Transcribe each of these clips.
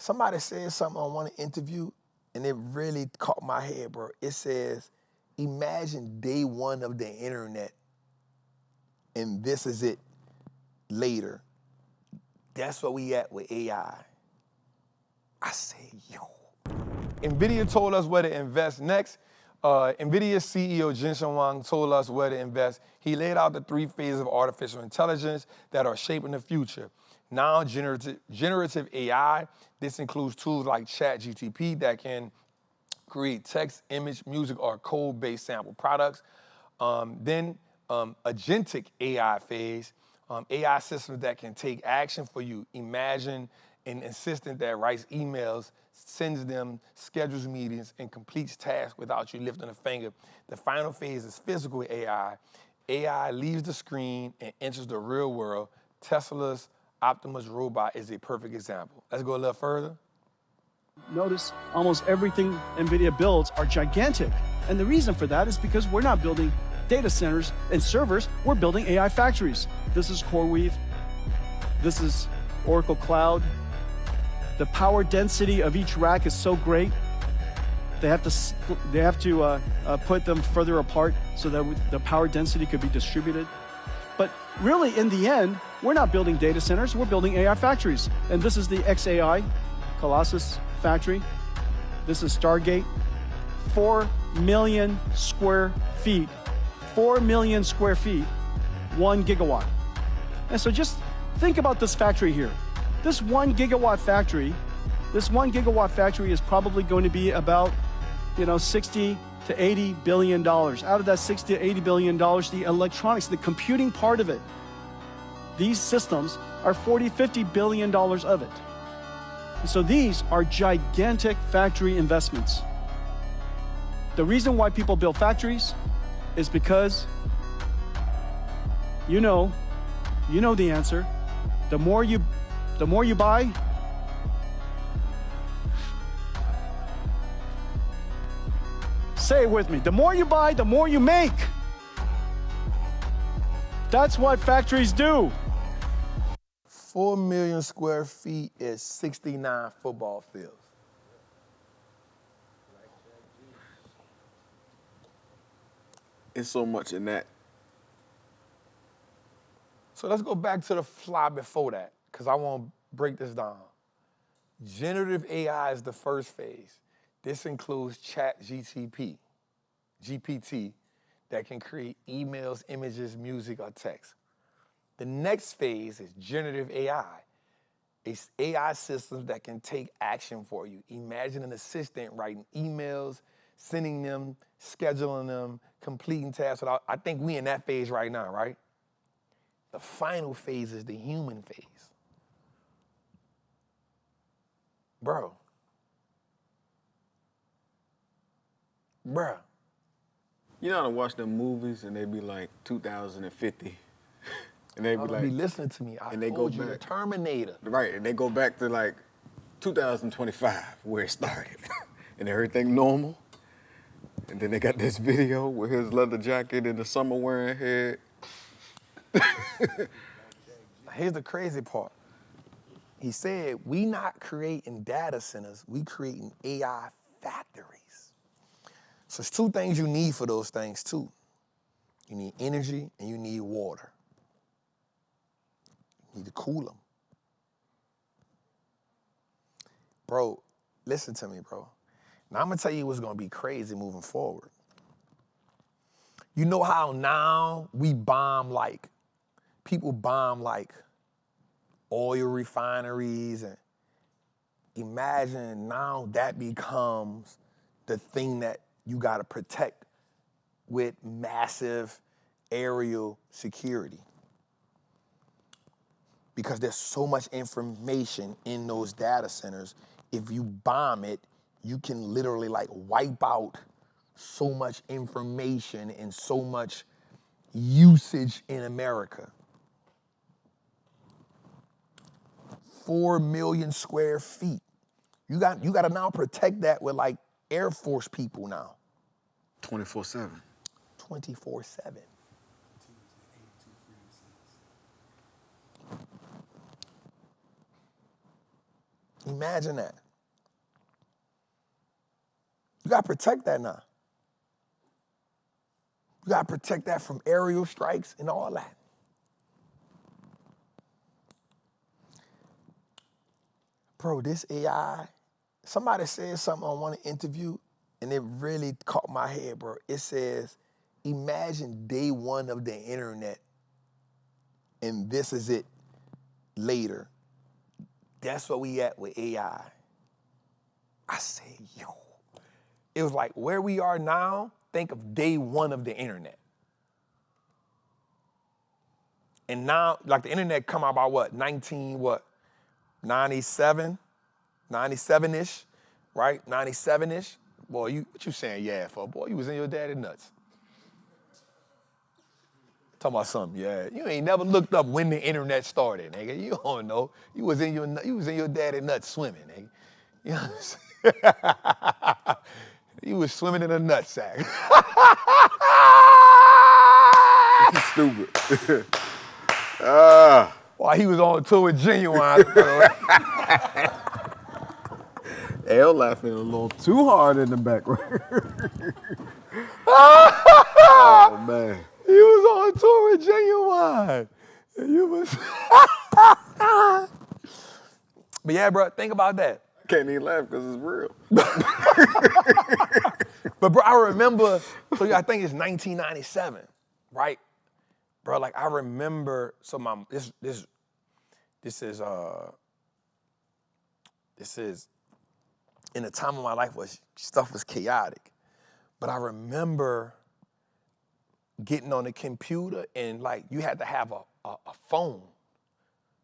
Somebody said something on one interview, and it really caught my head, bro. It says, imagine day one of the internet, and this is it later. That's where we at with AI. I say, yo. Nvidia told us where to invest next. Nvidia CEO Jensen Huang told us where to invest. He laid out the 3 phases of artificial intelligence that are shaping the future. Now, generative AI, this includes tools like ChatGPT that can create text, image, music, or code-based sample products. Then agentic AI phase, AI systems that can take action for you. Imagine an assistant that writes emails, sends them, schedules meetings, and completes tasks without you lifting a finger. The final phase is physical AI. AI leaves the screen and enters the real world. Tesla's Optimus robot is a perfect example. Let's go a little further. Notice almost everything Nvidia builds are gigantic. And the reason for that is because we're not building data centers and servers, we're building AI factories. This is CoreWeave. This is Oracle Cloud. The power density of each rack is so great. They have to put them further apart so that the power density could be distributed. But really, in the end, we're not building data centers, we're building AI factories. And this is the XAI, Colossus factory. This is Stargate. 4 million square feet. 4 million square feet, 1 gigawatt. And so just think about this factory here. This 1 gigawatt factory is probably going to be about, 60 to 80 billion dollars. Out of that 60 to 80 billion dollars, the electronics, the computing part of it, these systems are 40, 50 billion dollars of it. And so these are gigantic factory investments. The reason why people build factories is because you know the answer. The more you buy, say it with me, the more you buy, the more you make. That's what factories do. 4 million square feet is 69 football fields. It's so much in that. So let's go back to the fly before that, because I want to break this down. Generative AI is the first phase. This includes ChatGPT, GPT, that can create emails, images, music, or text. The next phase is generative AI. It's AI systems that can take action for you. Imagine an assistant writing emails, sending them, scheduling them, completing tasks. I think we in that phase right now, right? The final phase is the human phase. Bro. You know how to watch them movies and they be like 2050? And they be like, be listening to me. I told you the Terminator. Right, and they go back to like 2025 where it started. And everything normal. And then they got this video with his leather jacket and the summer wearing head. Here's the crazy part. He said, we not creating data centers, we creating AI factories. So there's 2 things you need for those things too. You need energy and you need water. You need to cool them. Bro, listen to me, bro. Now I'm gonna tell you what's gonna be crazy moving forward. You know how now people bomb like oil refineries, and imagine now that becomes the thing that you gotta protect with massive aerial security. Because there's so much information in those data centers, if you bomb it, you can literally like wipe out so much information and so much usage in America. 4 million square feet. You got to now protect that with like Air Force people now. 24/7. 24/7. Imagine that. You got to protect that now. You got to protect that from aerial strikes and all that. Bro, this AI, somebody said something on one interview, and it really caught my head, bro. It says, imagine day one of the internet, and this is it later. That's where we at with AI. I said, yo. It was like where we are now, think of day one of the internet. And now, like the internet come out about what, 97, 97-ish, right? 97-ish. Boy, what you saying yeah for? Boy, you was in your daddy nuts. Talking about something, yeah. You ain't never looked up when the internet started, nigga. You don't know. You was in your daddy nuts swimming, nigga. You know what I'm saying? You was swimming in a nutsack. Stupid. While he was on tour with Genuine. L laughing a little too hard in the background. Oh, man. He was on tour with Genuine. And you was... But yeah, bro, think about that. Can't even laugh because it's real. But bro, I remember, so I think it's 1997, right? Bro, like I remember, so this is in a time of my life where stuff was chaotic. But I remember getting on the computer and like you had to have a phone.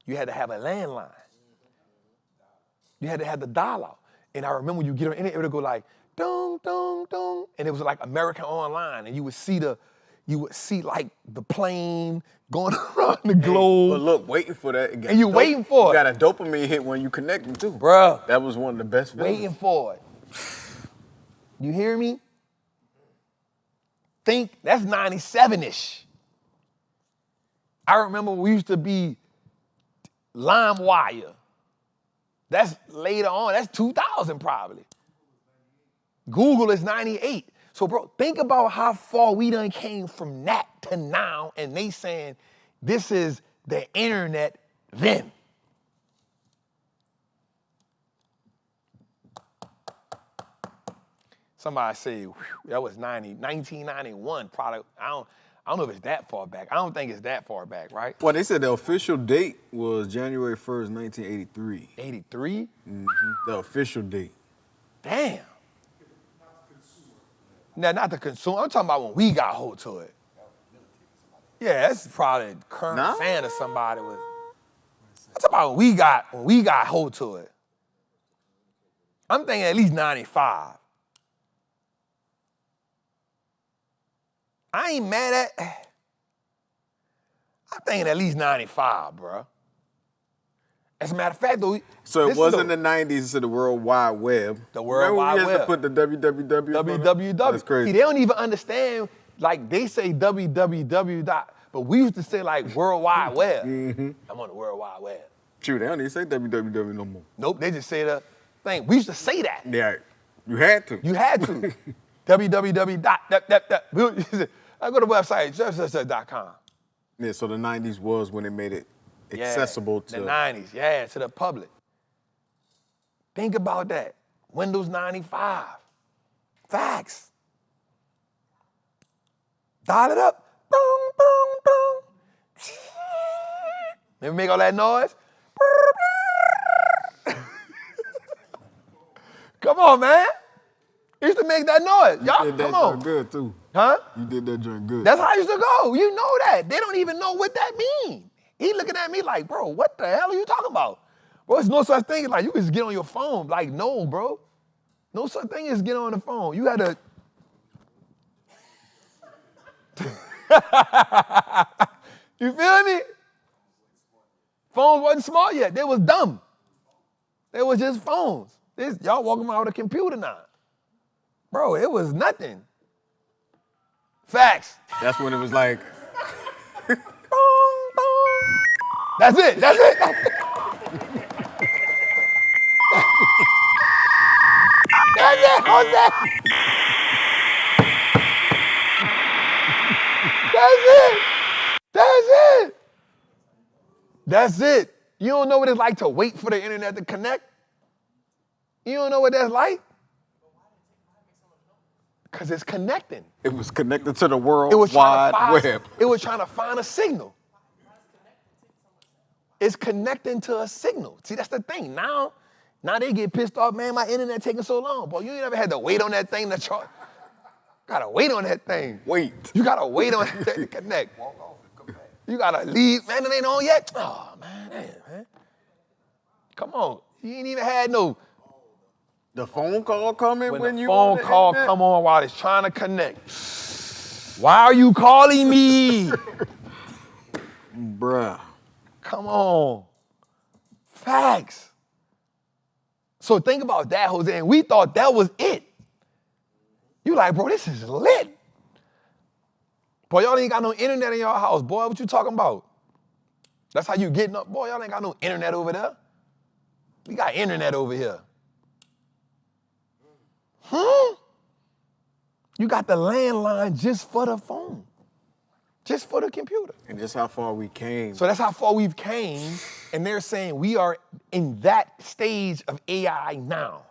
You had to have a landline. You had to have the dial-out. And I remember when you get on the internet, it would go like, dong, dong, dong. And it was like American Online. And you would see like the plane going around the globe. But look, waiting for that. And you waiting for it. You got a dopamine hit when you connecting too. Bruh. That was one of the best feelings. Waiting for it. You hear me? Think, that's 97-ish. I remember we used to be LimeWire. That's later on. That's 2000 probably. Google is 98. So, bro, think about how far we done came from that to now, and they saying this is the internet then. Somebody say, that was 1991 product. I don't know if it's that far back. I don't think it's that far back, right? Well, they said the official date was January 1st, 1983. 83? Mm-hmm. The official date. Damn. Now, not the consumer. I'm talking about when we got hold to it. Yeah, that's probably Colonel Sanders or somebody was. I'm talking about when we got hold to it. I'm thinking at least 95. I ain't mad at. I'm thinking at least 95, bro. As a matter of fact, though. So it wasn't the 90s, it's the World Wide Web. The World Wide Web. We had to put the www. www. That's crazy. See, they don't even understand. Like they say www. But we used to say like World Wide Web. Mm-hmm. I'm on the World Wide Web. True, they don't even say www no more. Nope, they just say the thing. We used to say that. Yeah, you had to. You had to. www. I go to the website, .com. Yeah, so the 90s was when it made it accessible to... The 90s, yeah, to the public. Think about that. Windows 95. Facts. Dial it up. Boom, boom, boom. Let me make all that noise. Come on, man. You used to make that noise. Y'all, you did that come on. joint good, too. Huh? You did that joint good. That's how I used to go. You know that. They don't even know what that means. He looking at me like, bro, what the hell are you talking about? Bro, there's no such thing as like, you can just get on your phone. Like, no, bro. No such thing as get on the phone. You had to... You feel me? Phones wasn't smart yet. They was dumb. They was just phones. Y'all walking around with a computer now. Bro, it was nothing. Facts. That's when it was like... That's it. That's it. that. That's it. That's it. That's it. You don't know what it's like to wait for the internet to connect? You don't know what that's like? Because it's connecting. It was connected to the World It was Wide trying to Web. It was trying to find a signal. It's connecting to a signal. See, that's the thing. Now they get pissed off, man, my internet taking so long. Boy, you ain't never had to wait on that thing to charge. Gotta wait on that thing. Wait. You gotta wait on that thing to connect. Walk off and come back. You gotta leave. Man, it ain't on yet. Oh, man, damn, man. Come on. You ain't even had no. The phone call coming when the you phone on the call internet? come on while it's trying to connect. Why are you calling me? Bruh. Come on. Facts. So think about that, Jose, and we thought that was it. You like, bro, this is lit. Boy, y'all ain't got no internet in y'all house. Boy, what you talking about? That's how you getting up. Boy, y'all ain't got no internet over there. We got internet over here. You got the landline just for the phone. Just for the computer. And just how far we came. So that's how far we've came, and they're saying we are in that stage of AI now.